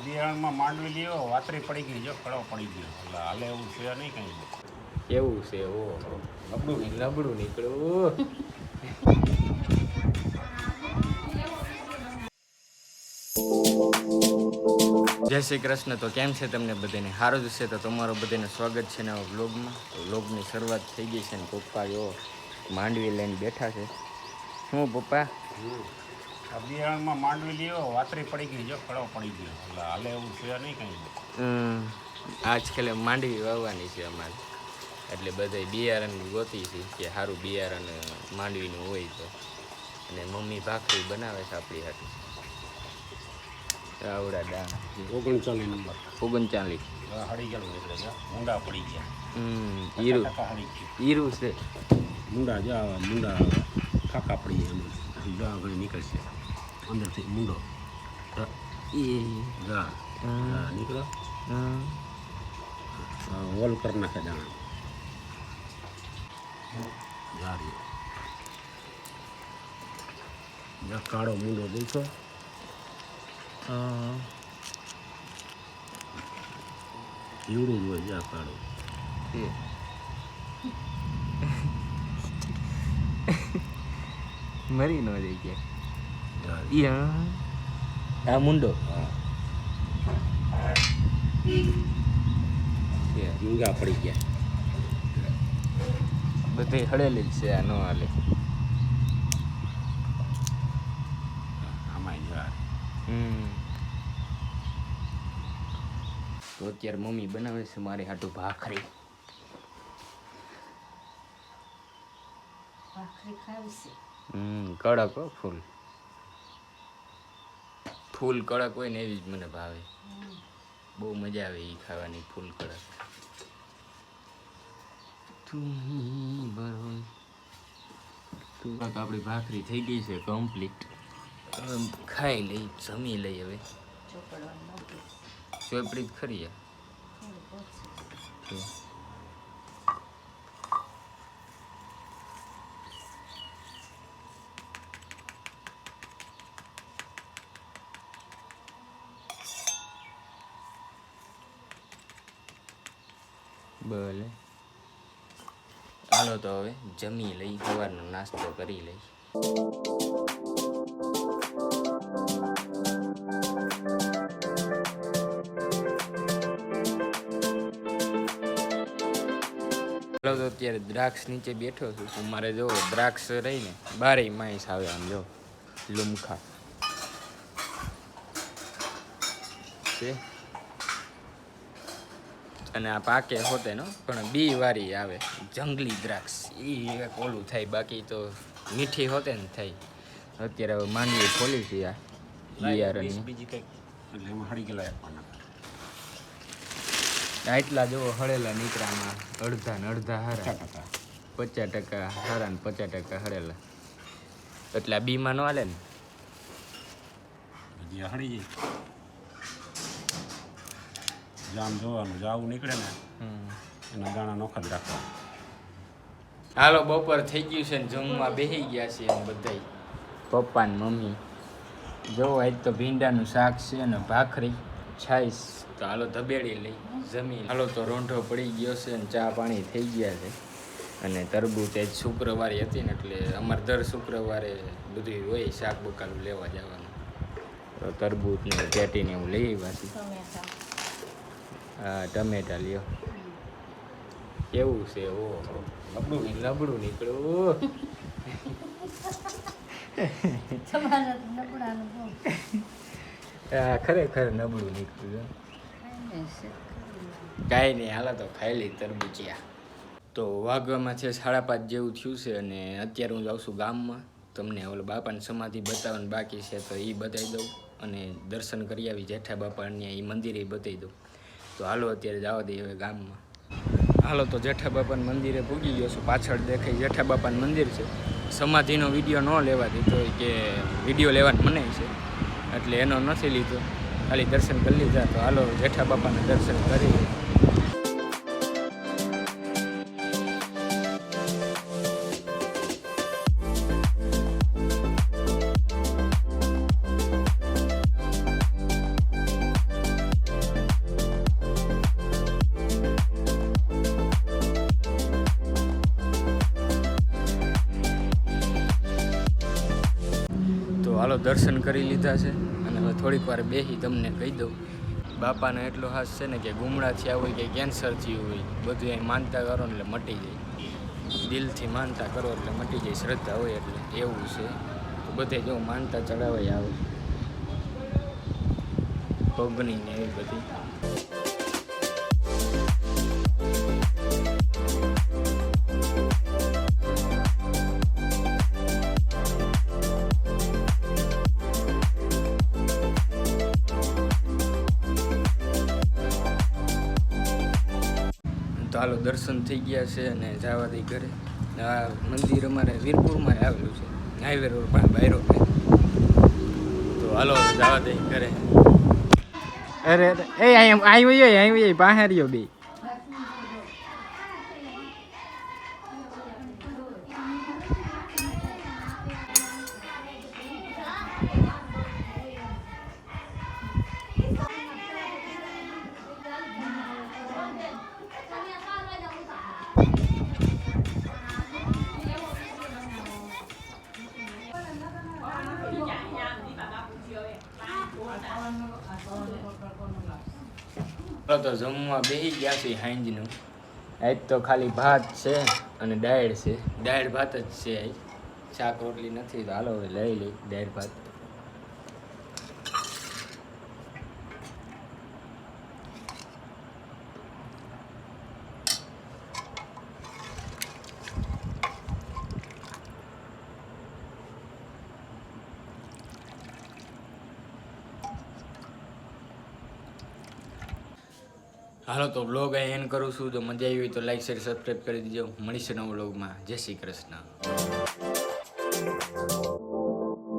બિયારણમાં માંડવી લ્યો વાતરી પડી ગઈ જો કડો પડી ગયો એટલે હાલે એવું છે નહીં કંઈ. કેવું છે ઓ લબડું નીકળ્યું. જય શ્રી કૃષ્ણ. તો કેમ છે તમને બધાને? સારું જ છે. તો તમારો બધાને સ્વાગત છે નવા વ્લોગમાં. તો વ્લોગની શરૂઆત થઈ ગઈ છે ને પપ્પા જો માંડવી લઈને બેઠા છે. શું પપ્પા? બિયારણમાં માંડવી લ્યો વાતરી પડી ગઈ જો કડો પડી ગયો એટલે હાલે એવું છે નહીં કંઈ. આજકાલે માંડવી વાવવાની છે અમારે, એટલે બધા બિયારણ ગોતી છે કે સારું બિયારણ માંડવીનું હોય તો. અને મમ્મી ભાખરી બનાવે છે આપણી હાથે. આવડા દા 39 નંબર 39 હળી ગયેલું એટલે મુંડા પડી ગયા. હીરું હળી ગયું હીરું છે. મુંડા જા મુંડા ખાખા પડી ગયા એમ જા ઘણી નીકળશે અંદરથી મુંડો જા નીકળો હોલ કરી નાખે દાણા જા રહ્યો જા કાળો મુંડો દેખો એવડું જ હોય જા કાળો મરી ન જઈ ગયા આ મુંડો મૂંગા પડી ગયા બધે હળેલી જ છે. આ નો હાલે. આમાં જા તો અત્યારે મમ્મી બનાવે છે મારી હાટું ભાખરી. કડક હો ફૂલ ફૂલ કડક હોય ને એવી જ મને ભાવે. બહુ મજા આવે એ ખાવાની ફૂલ કડક. આપણી ભાખરી થઈ ગઈ છે કમ્પ્લીટ. ખાઈ લઈ જમી લઈ. હવે ચોપડી જ ખરી બોલે. હાલો તો હવે જમી લઈ, સવારનો નાસ્તો કરી લઈ. હાલો તો અત્યારે દ્રાક્ષ નીચે બેઠો છું. મારે જો દ્રાક્ષ રહીને બારે માઈસ આવે આમ જો લુમખા છે. અને આ પાકે હોતે નો પણ બી વારી આવે જંગલી દ્રાક્ષ એ એક ઓલું થાય. બાકી તો મીઠી હોતે ને થાય. અત્યારે હવે માંડવી ખોલી છે આ બિયારણ બીજી કંઈક એટલે એમાં હળી ગયેલા આપવાના. આટલા જો હળેલા નીકળામાં અડધા ને અડધા હારા 50% હારા ને 50% હળેલા. એટલે આ બીમાં નો હાલે ને હજી હળી જાય જામ જોવાનું જાવું નીકળે ને એના દાણા નોખા જ રાખવા. હાલો બપોર થઈ ગયું છે ને જમવા બેસી ગયા છે એમ બધા પપ્પા ને મમ્મી. જો આજ તો ભીંડાનું શાક છે ને ભાખરી છાઈશ. તો હાલો ધબેડી લઈ જમી. હાલો તો રોંઢો પડી ગયો છે ને ચા પાણી થઈ ગયા છે. અને તરબૂચ આજ શુક્રવારે હતી ને એટલે અમારે દર શુક્રવારે બધું હોય શાક બકાલું લેવા જવાનું. તો તરબૂચ ને પેટીને એવું લઈ આવ્યા. હા ટમેટા લ્યો. કેવું છે ઓ લબડું નીકળ્યું. ખરેખર નબળું નીકળ્યું. કાંઈ નહીં હાલો તો ખાઈ લઈ તરબૂચિયા. તો વાગવામાં છે 5:30 જેવું થયું છે. અને અત્યારે હું જાઉં છું ગામમાં. તમને ઓલો બાપાની સમાધિ બતાવવાની બાકી છે તો એ બતાવી દઉં. અને દર્શન કરી આવી જેઠા બાપાને એ મંદિરે બતાવી દઉં. તો હાલો અત્યારે જવા દઈએ હવે ગામમાં. હાલો તો જેઠા બાપાના મંદિરે પૂગી ગયો છું. પાછળ દેખાય જેઠા બાપાનું મંદિર છે. સમાધિનો વિડીયો ન લેવા દીધો કે વિડીયો લેવાનું મને છે એટલે એનો નથી લીધો. ખાલી દર્શન કરી લીધા. તો હાલો જેઠા બાપાના દર્શન કરી. હાલો દર્શન કરી લીધા છે અને હવે થોડીક વાર બેસી તમને કહી દઉં. બાપાને એટલો હાસ છે ને કે ગુમડા થયા હોય કે કેન્સર થયું હોય બધું અહીં માનતા કરો ને એટલે મટી જાય. દિલથી માનતા કરો એટલે મટી જાય, શ્રદ્ધા હોય એટલે એવું છે. તો બધે જો માનતા ચડાવાય આવે પગની ને એવી બધી. તો હાલો દર્શન થઈ ગયા છે અને જવા દઈ ઘરે. આ મંદિર અમારે વીરપુરમાં આવેલું છે, હાઈવે રોડ પાસે બાયરો. તો હાલો જવા દઈ ઘરે. અરે એ અહીં પાસે રહ્યો બે. તો જમવા બેસી ગયા છે હાંજનું. આજ તો ખાલી ભાત છે અને દાળ છે, દાળ ભાત જ છે. આજ શાક રોટલી નથી. તો હાલો હવે લઈ લઈ દાળ ભાત. હાલો તો બ્લોગ અહીં એન્ડ કરું છું. તો મજા આવી હોય તો લાઈક શેર સબસ્ક્રાઈબ કરી દેજો. મળીશું નવા બ્લોગમાં. જય શ્રી કૃષ્ણ.